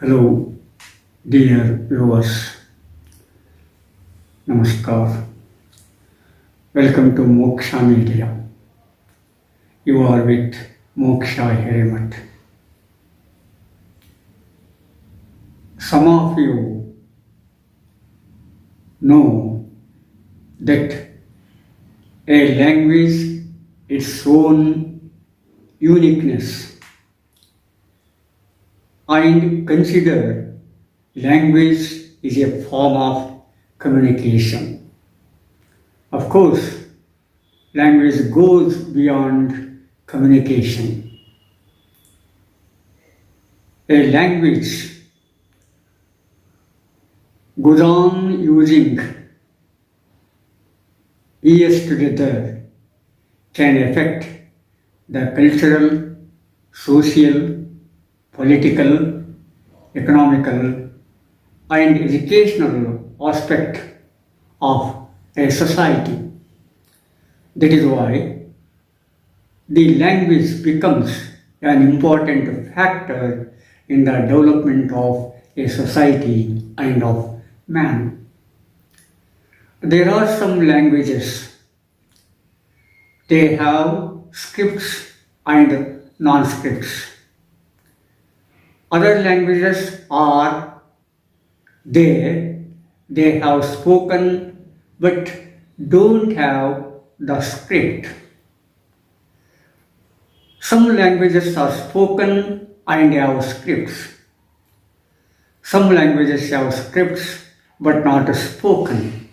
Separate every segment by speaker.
Speaker 1: Hello, dear viewers. Namaskar. Welcome to Moksha Media. You are with Moksha Hiramat. Some of you know that a language its own uniqueness and consider language is a form of communication. Of course, language goes beyond communication. A language goes on using years together can affect the cultural, social, political, economical, and educational aspect of a society. That is why the language becomes an important factor in the development of a society and of man. There are some languages, they have scripts and non-scripts. Other languages are there, they have spoken but don't have the script. Some languages are spoken and have scripts. Some languages have scripts but not spoken.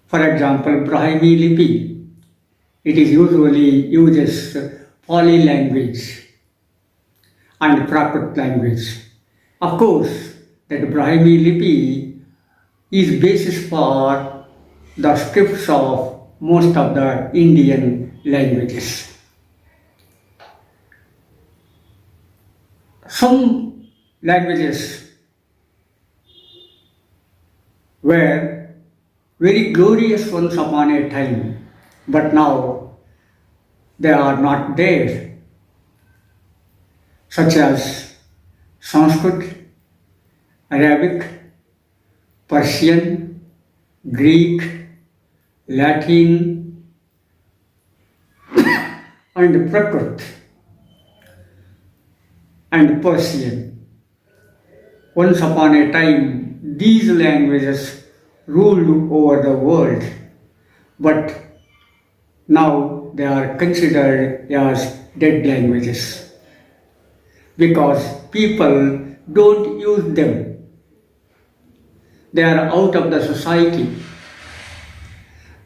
Speaker 1: For example, Brahmi Lipi, it is usually uses Pali language and Prakrit language. Of course, that Brahmi Lipi is basis for the scripts of most of the Indian languages. Some languages were very glorious once upon a time, but now they are not there, such as Sanskrit, Arabic, Persian, Greek, Latin, and Prakrit, and Persian. Once upon a time, these languages ruled over the world, but now they are considered as dead languages because people don't use them. They are out of the society.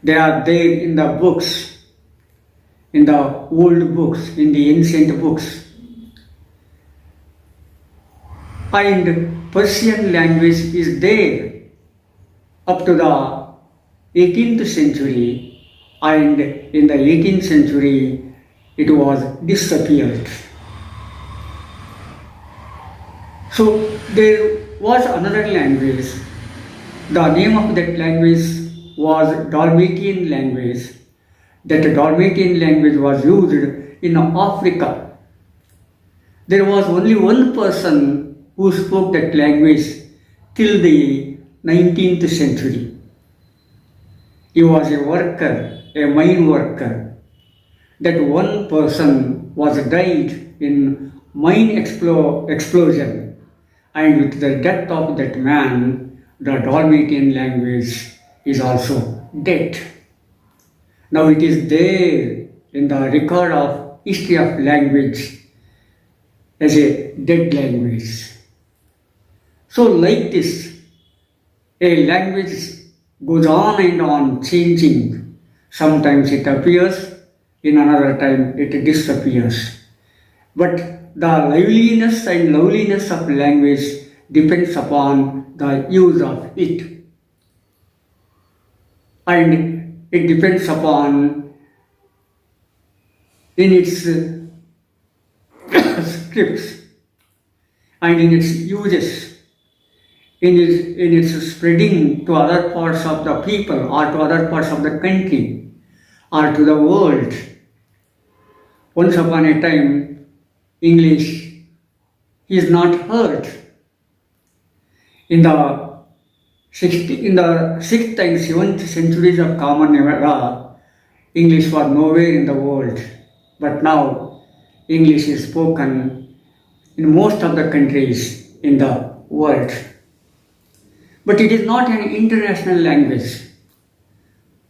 Speaker 1: They are there in the books, in the old books, in the ancient books. And Persian language is there up to the 18th century, and in the 18th century it was disappeared. So there was another language. The name of that language was Dalmatian language. That Dalmatian language was used in Africa. There was only one person who spoke that language till the 19th century. He was a worker, a mine worker. That one person was died in mine explosion, and with the death of that man, the Dalmatian language is also dead. Now it is there in the record of history of language as a dead language. So like this, a language goes on and on changing. Sometimes it appears, in another time it disappears. But the liveliness and loveliness of language depends upon the use of it. And it depends upon in its scripts and in its uses, in its spreading to other parts of the people or to other parts of the country or to the world. Once upon a time, English he is not hurt. In the 6th and 7th centuries of Common Era, English was nowhere in the world. But now, English is spoken in most of the countries in the world. But it is not an international language.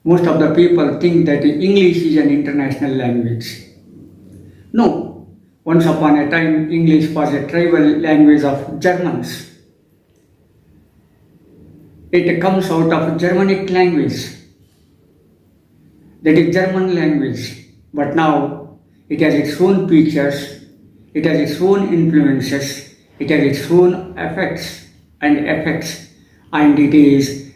Speaker 1: Most of the people think that English is an international language. No, once upon a time, English was a tribal language of Germans. It comes out of Germanic language, that is German language. But now it has its own features, it has its own influences, it has its own effects, and it is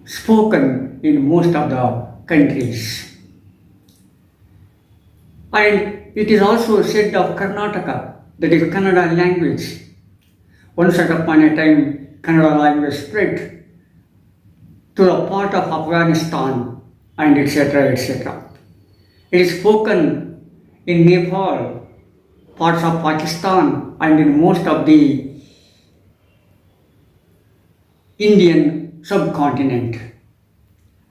Speaker 1: spoken in most of the countries. And it is also said of Karnataka, that is Kannada language. Once upon a time, Kannada language spread to a part of Afghanistan and etc. etc. It is spoken in Nepal, parts of Pakistan, and in most of the Indian subcontinent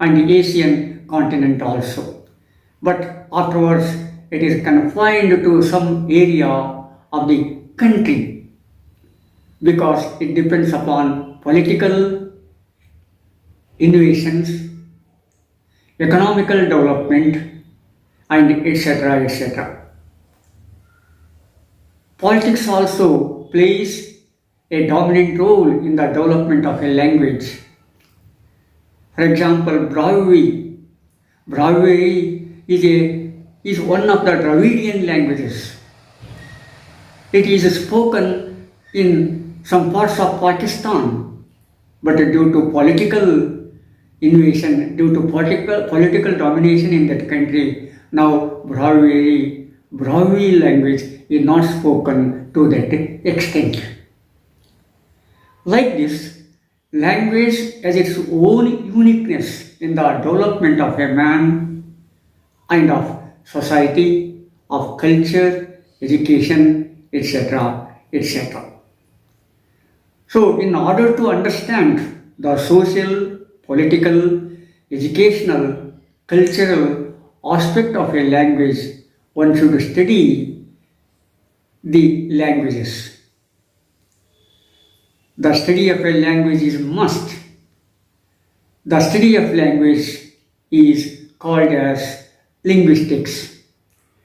Speaker 1: and the Asian continent also. But afterwards, it is confined to some area of the country because it depends upon political innovations, economical development, and etc. etc. Politics also plays a dominant role in the development of a language. For example, Brahui is one of the Dravidian languages. It is spoken in some parts of Pakistan, but due to political invasion, due to political domination in that country, now Brahui language is not spoken to that extent. Like this, language has its own uniqueness in the development of a man and of society, of culture, education, etc. etc. So, in order to understand the social, political, educational, cultural aspect of a language, one should study the languages. The study of a language is must. The study of language is called as linguistics.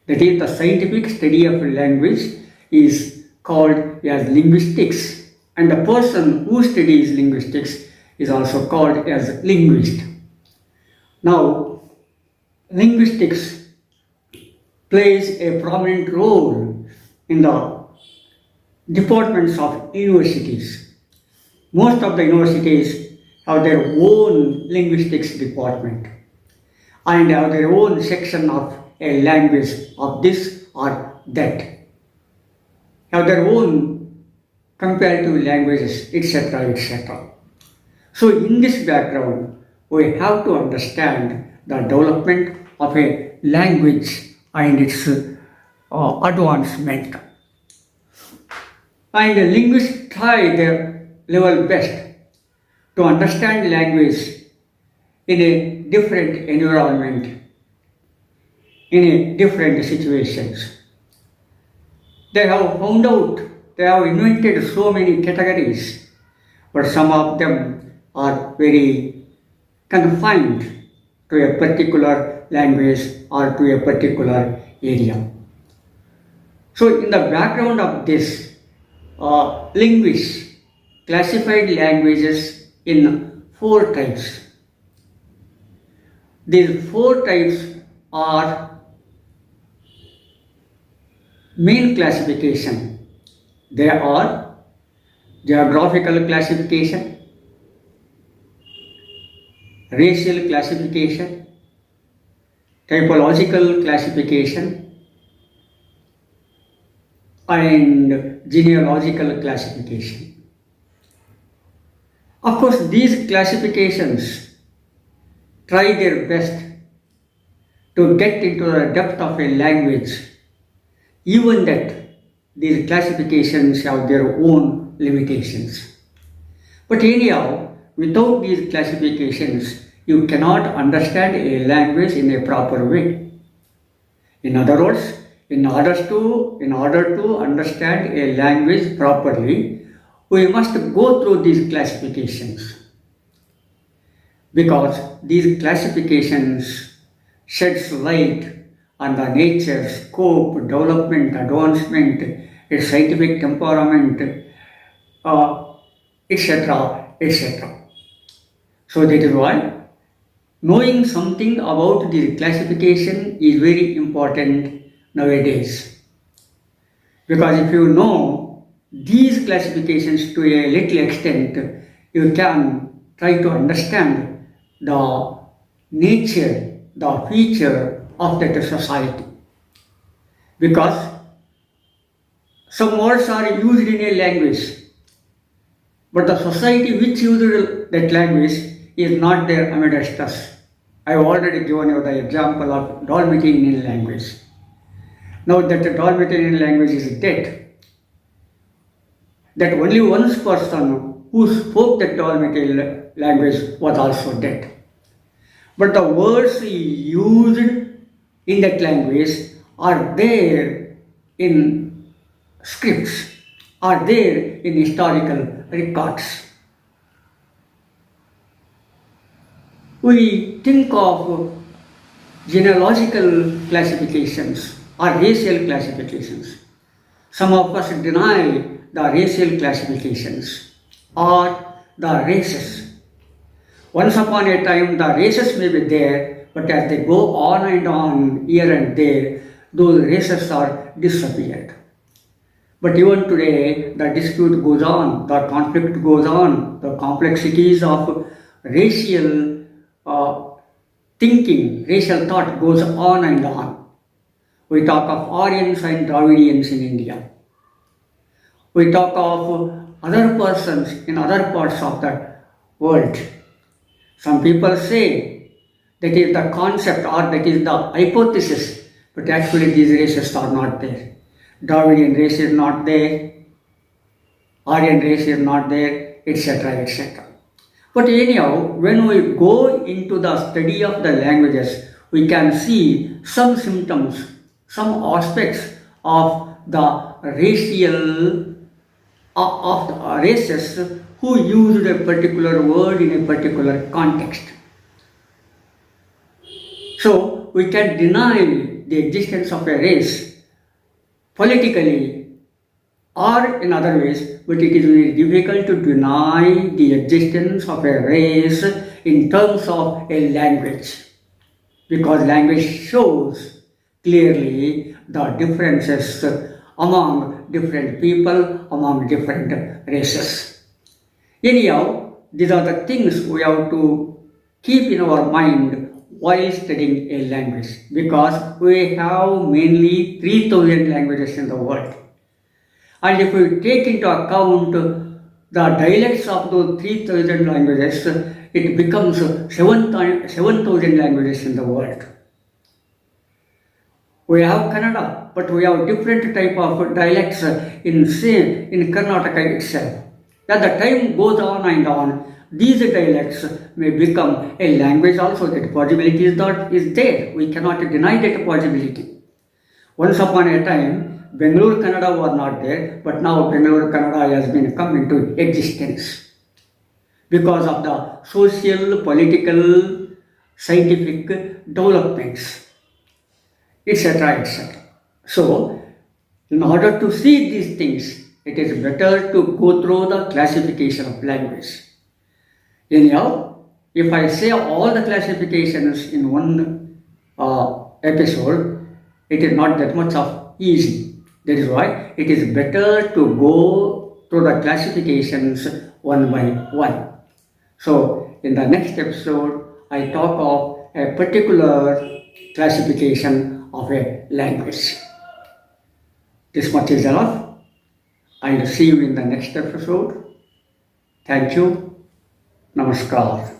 Speaker 1: That is, the scientific study of a language is called as linguistics. And the person who studies linguistics is also called as linguist. Now, linguistics plays a prominent role in the departments of universities. Most of the universities have their own linguistics department and have their own section of a language of this or that, have their own comparative languages, etc. etc. So in this background, we have to understand the development of a language and its advancement. And linguists try their level best to understand language in a different environment, in a different situations. They have found out, they have invented so many categories, but some of them are very confined to a particular language or to a particular area. So in the background of this, linguists classified languages in 4 types. These 4 types are main classification. They are geographical classification, racial classification, typological classification, and genealogical classification. Of course, these classifications try their best to get into the depth of a language, even that these classifications have their own limitations. But anyhow, without these classifications, you cannot understand a language in a proper way. In other words, in order to understand a language properly, we must go through these classifications. Because these classifications sheds light on the nature, scope, development, advancement, its scientific temperament, etc., etc. So that is why knowing something about the classification is very important nowadays. Because if you know these classifications to a little extent, you can try to understand the nature, the feature of that society. Because some words are used in a language, but the society which used that language is not there amidst us. I have already given you the example of Dalmatian language. Now that the Dalmatian language is dead, that only one person who spoke that Dalmatian language was also dead. But the words used in that language are there in scripts, are there in historical records. We think of genealogical classifications or racial classifications. Some of us deny the racial classifications or the races. Once upon a time, the races may be there, but as they go on and on, here and there, those races are disappeared. But even today, the dispute goes on, the conflict goes on, the complexities of racial thinking, racial thought goes on and on. We talk of Aryans and Dravidians in India. We talk of other persons in other parts of the world. Some people say that is the concept or that is the hypothesis, but actually these races are not there. Dravidian race is not there, Aryan race is not there, etc., etc. But anyhow, when we go into the study of the languages, we can see some symptoms, some aspects of the racial, of the races who used a particular word in a particular context. So, we can deny the existence of a race politically or in other ways, but it is very difficult to deny the existence of a race in terms of a language, because language shows clearly the differences among different people, among different races. Anyhow, these are the things we have to keep in our mind while studying a language, because we have mainly 3,000 languages in the world. And if we take into account the dialects of those 3,000 languages, it becomes 7,000 languages in the world. We have Kannada, but we have different type of dialects in Karnataka itself. As the time goes on and on, these dialects may become a language also. That possibility is there. We cannot deny that possibility. Once upon a time, Bengaluru Kannada was not there, but now Bengaluru Kannada has been come into existence because of the social, political, scientific developments, etc., etc. So, in order to see these things, it is better to go through the classification of language. Anyhow, if I say all the classifications in one episode, it is not that much of easy. That is why it is better to go through the classifications one by one. So, in the next episode, I talk of a particular classification of a language. This much is enough. I will see you in the next episode. Thank you. Namaskar.